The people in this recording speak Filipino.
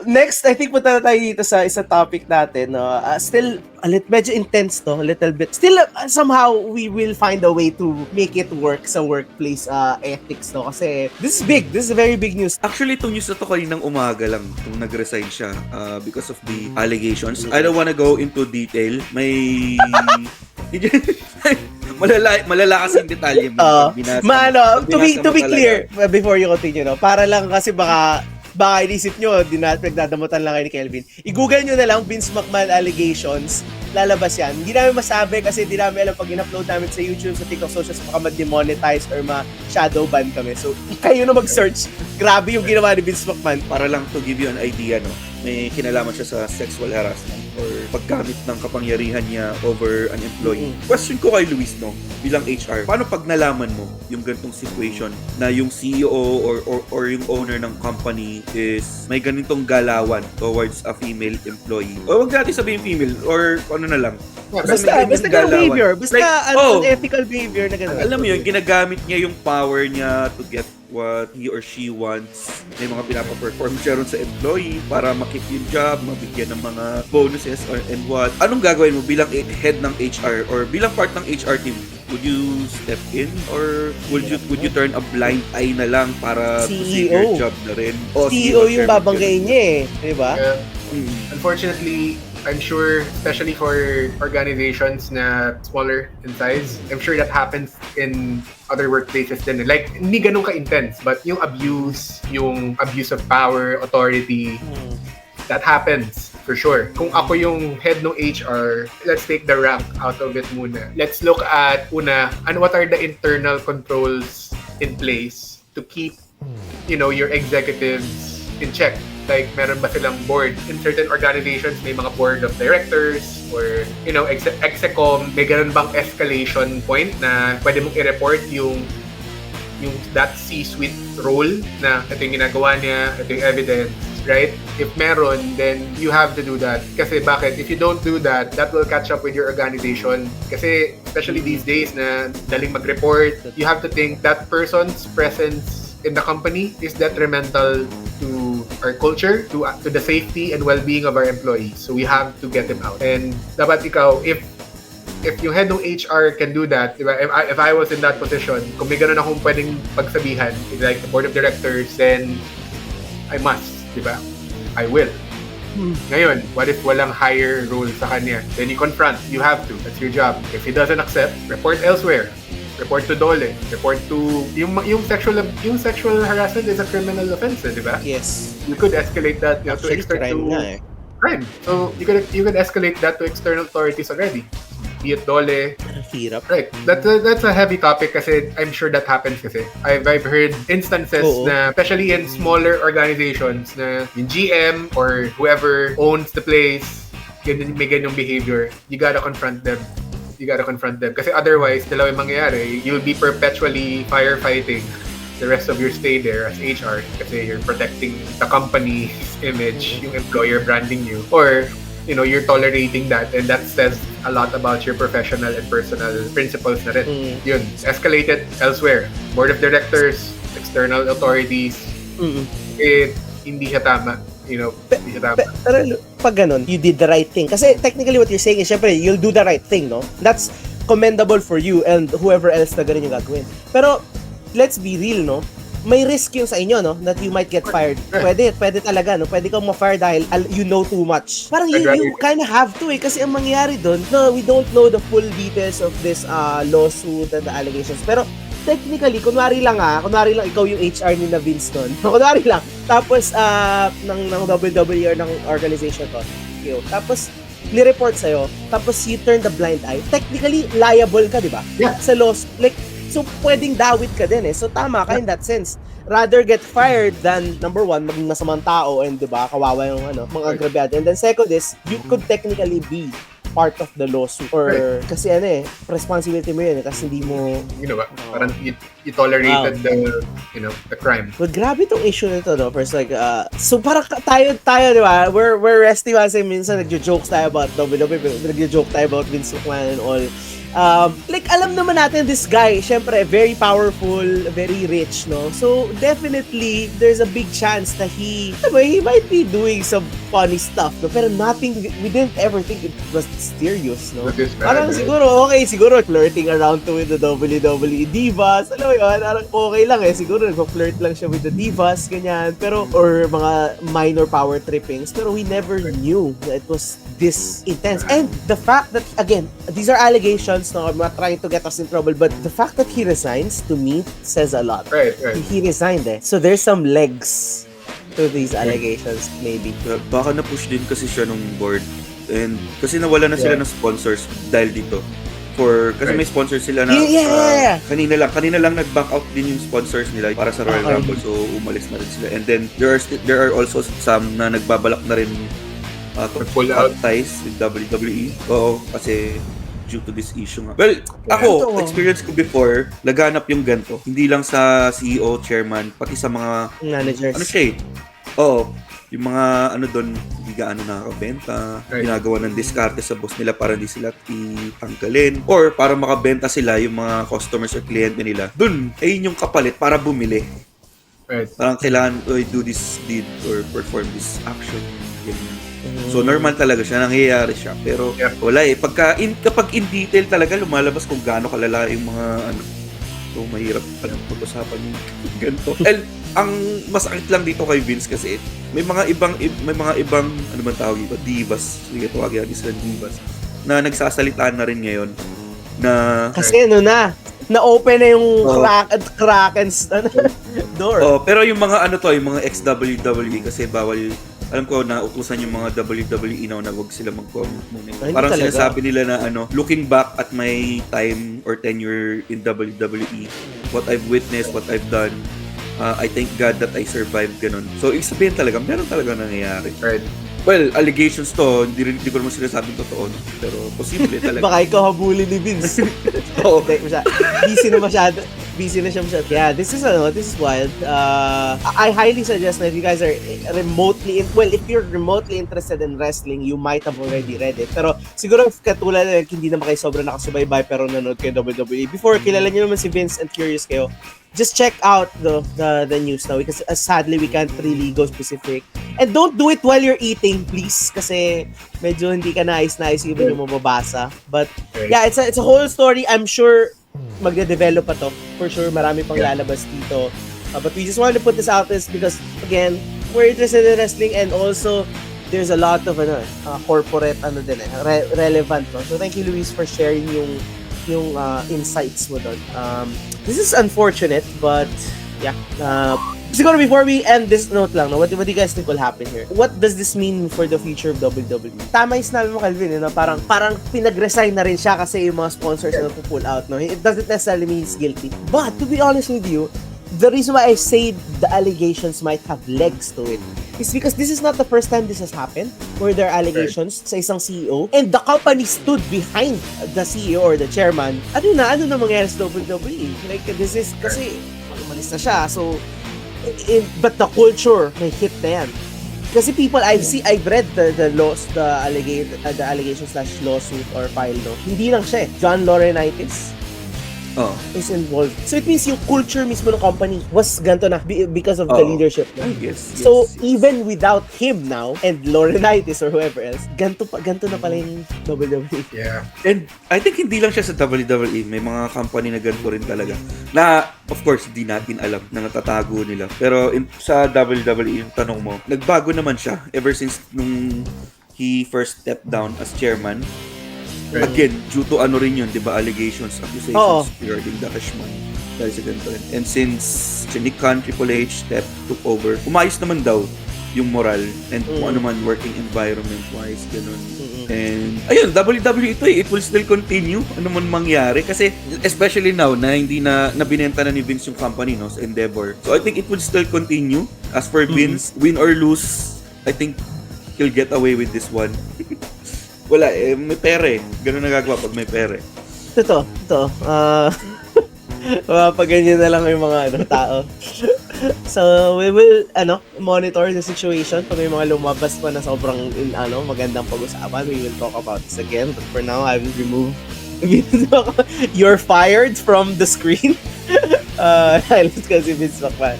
Next, I think punta na tayo dito sa isa topic natin. No? Still, medyo intense to, a little bit. Still, somehow, we will find a way to make it work sa workplace ethics. No? Kasi this is big. This is very big news. Actually, itong news na to kaninang umaga lang itong nag-resign siya because of the allegations. I don't wanna go into detail. May... malala kasi yung detalye mo. To be clear, before you continue, no? Para lang kasi baka inisip nyo, pinagdadamutan lang kayo ni Kelvin. I-google nyo na lang Vince McMahon allegations. Lalabas yan. Hindi namin masabi kasi hindi namin alam pag in-upload namin sa YouTube, sa TikTok socials, baka ma-demonetize or ma-shadow ban kami. So, kayo na mag-search. Grabe yung ginawa ni Vince McMahon. Para lang to give you an idea, no? May kinalaman siya sa sexual harassment or paggamit ng kapangyarihan niya over an employee. Question ko kay Luis, no? Bilang HR, paano pag nalaman mo yung ganitong situation na yung CEO or yung owner ng company is may ganitong galawan towards a female employee? O wag natin sabihin female or ano na lang. Basta behavior. Basta unethical behavior na gano'n. Alam mo yun, ginagamit niya yung power niya to get what he or she wants. May mga pinapa-perform siya ron sa employee para makip yung job, mabigyan ng mga bonuses and what. Anong gagawin mo bilang head ng HR or bilang part ng HR team? Would you step in or would you turn a blind eye na lang para to save your job na rin? CEO yung babanggayin niya eh. Diba? Unfortunately, I'm sure, especially for organizations na smaller in size, I'm sure that happens in other workplaces din. Like, hindi ganun ka-intense, but yung abuse of power, authority, that happens for sure. Kung ako yung head ng HR, let's take the rank out of it muna. Let's look at, what are the internal controls in place to keep, your executives in check. Like, meron ba silang board? In certain organizations, may mga board of directors or, execom. May ganun bang escalation point na pwede mong i-report yung that C-suite role na ito yung ginagawa niya, ito yung evidence, right? If meron, then you have to do that. Kasi bakit? If you don't do that, that will catch up with your organization. Kasi, especially these days na daling mag-report, you have to think that person's presence in the company is detrimental to our culture, to the safety and well-being of our employees. So we have to get them out. And dapat ikaw, if yung head ng HR can do that, diba? If I was in that position, kung may ganun akong pwedeng pagsabihan, like the board of directors, then I must, diba? I will. Ngayon, what if walang higher role sa kanya? Then you confront. You have to. That's your job. If he doesn't accept, report elsewhere. Report to DOLE. Report to yung sexual harassment is a criminal offense, di ba? Yes. You could escalate that to external crime. So you could escalate that to external authorities already. Be it DOLE. Hirap. Right. That's a heavy topic kasi I'm sure that happens kasi. I've heard instances na especially in smaller organizations na yung GM or whoever owns the place may ganyong behavior. You gotta confront them. Kasi otherwise, dalawa yung mangyayari. You'll be perpetually firefighting the rest of your stay there as HR kasi you're protecting the company's image, yung employer branding you. Or, you're tolerating that and that says a lot about your professional and personal principles na rin. Yun, escalate it elsewhere. Board of directors, external authorities. Hindi siya tama. Pero pag ganun, you did the right thing. Kasi technically what you're saying is, syempre, you'll do the right thing, no? That's commendable for you and whoever else na ganun yung gagawin. Pero, let's be real, no? May risk yun sa inyo, no? That you might get fired. Pwede talaga, no? Pwede kang ma-fire dahil you know too much. Parang you kind of have to, eh. Kasi ang mangyayari doon, no, we don't know the full details of this lawsuit and the allegations. Pero, technically, kunwari lang ikaw yung HR ni na Vince nun. Kunwari lang. Tapos, ng WWE or ng organization to. Tapos, ni-report sa'yo. Tapos, you turn the blind eye. Technically, liable ka, di ba? Yeah. Sa laws. Like, so, pwedeng dawit ka din eh. So, tama ka in that sense. Rather get fired than, number one, maging masamang tao and, di ba, kawawa yung mga agrabyado. And then, second is, you could technically be part of the lawsuit or kasi responsibility mo yun kasi hindi mo parang you tolerated the crime. But grabe itong issue nito, no? First, like, so parang tayo, di ba? We're resting kasi minsan nagjo-jokes tayo about WWE, nagjo-joke tayo about Vince McMahon and all. Like, alam naman natin this guy, syempre, very powerful, very rich, no? So, definitely, there's a big chance that he might be doing some funny stuff, no? Pero nothing, we didn't ever think it was serious, no? But this bad, Parang right? siguro flirting around to with the WWE divas. Alam mo yun, parang okay lang eh. Siguro nagpa-flirt lang siya with the divas, ganyan. Pero, or mga minor power trippings. Pero we never knew that it was this intense. And the fact that, again, these are allegations, no? I'm not trying to get us in trouble, but the fact that he resigns, to me, says a lot. Right. He resigned eh. So there's some legs to these allegations, maybe. Baka na-push din kasi siya nung board. And kasi nawala na sila ng sponsors dahil dito. Kasi may sponsors sila na Yeah. kanina lang nag-back out din yung sponsors nila para sa Royal Rumble, so umalis na rin sila. And then there are also some na nagbabalak na rin to Pull out. ties with WWE. Oo, kasi due to this issue nga. Well, ako, experience ko before, laganap yung ganito. Hindi lang sa CEO, chairman, pati sa mga Managers. ano siya eh. Oo, yung mga doon, hindi gaano nakakabenta, Right. ginagawa ng diskarte sa boss nila para hindi sila itanggalin, or para makabenta sila yung mga customers or kliyente nila. Doon, ayun yung kapalit para bumili. Right. Parang kailangan do this deed or perform this action. Ganyan. So normal talaga siya, nangyayari siya. Pero wala eh. Kapag in detail talaga, lumalabas kung gaano kalala yung mga So mahirap palang pag-usapan yung ganito. And ang masakit lang dito kay Vince kasi may mga ibang ano man tawag dito, divas. Sige, tawagin natin sila divas. Na nagsasalitaan na rin ngayon na Kasi na-open na yung Kraken's door. pero yung mga yung mga ex-WWE kasi bawal, alam ko na utusan yung mga WWE now na wag sila mag-comment muna. Ay, Parang talaga. sinasabi nila na looking back at my time or tenure in WWE, what I've witnessed, what I've done, I thank God that I survived, ganun. So, ibig sabihin talaga, meron talaga nangyayari. Right. Well, allegations to, hindi ko naman sinasabing totoo, no? Pero posible talaga. Baka ikaw habulin ni Vince. Oo. Busy na siya masyado. Yeah, this is wild. I highly suggest that if you guys are if you're remotely interested in wrestling, you might have already read it. Pero siguro katulad na hindi naman kayo sobrang nakasubaybay pero nanood kayo WWE. Before, kilala niyo naman si Vince and curious kayo, just check out the news now because sadly we can't really go specific. And don't do it while you're eating, please, kasi medyo hindi ka nais-nais yung yung mababasa. But yeah, it's a whole story. I'm sure magde-develop pa to. For sure, marami pang lalabas dito. But we just wanted to put this out this because, again, we're interested in wrestling and also there's a lot of corporate relevant. No? So thank you, Luis, for sharing yung insights mo doon. This is unfortunate, but yeah. Siguro before we end this note lang, no, what do you guys think will happen here? What does this mean for the future of WWE? Tama yung sinabi mo, Calvin, no? Parang pinag-resign na rin siya kasi yung mga sponsors na pull out. No? It doesn't necessarily mean he's guilty. But to be honest with you, the reason why I say the allegations might have legs to it is because this is not the first time this has happened where there are allegations sa isang CEO and the company stood behind the CEO or the chairman. Ano na mangyari sa WWE? Like, this is kasi umalis na siya. So, but the culture may hit na yan. Kasi people I've read the allegations / lawsuit or file, no. Hindi lang siya eh. John Laurinaitis is involved. So it means yung culture mismo ng company was ganito na because of the leadership. No? Yes. So even without him now and Laurinaitis or whoever else, ganito na pala yung WWE. Yeah. And I think hindi lang siya sa WWE, may mga company na ganito rin talaga. Na, of course, di natin alam na natatago nila. Pero sa WWE, yung tanong mo, nagbago naman siya ever since nung he first stepped down as chairman. Right. Again, due to rin yun, di ba, accusations regarding the cash money. Dahil sa ganito rin. And since Nick Khan, Triple H, took over, umayos naman daw yung moral and kung ano man working environment-wise, ganun. And, ayun, WWE ito it will still continue, ano man mangyari. Kasi, especially now, na hindi na binenta na ni Vince yung company, no, sa Endeavor. So, I think it will still continue. As for Vince, win or lose, I think he'll get away with this one. Wala may pere. Ganun nagagawa pag may pere. Totoo. Pag ganyan na lang yung mga tao. So, we will monitor the situation. Pag may mga lumabas pa na sobrang magandang pag-usapan, we will talk about this again. But for now, I will remove You're fired from the screen. Let's go si Vince McMahon.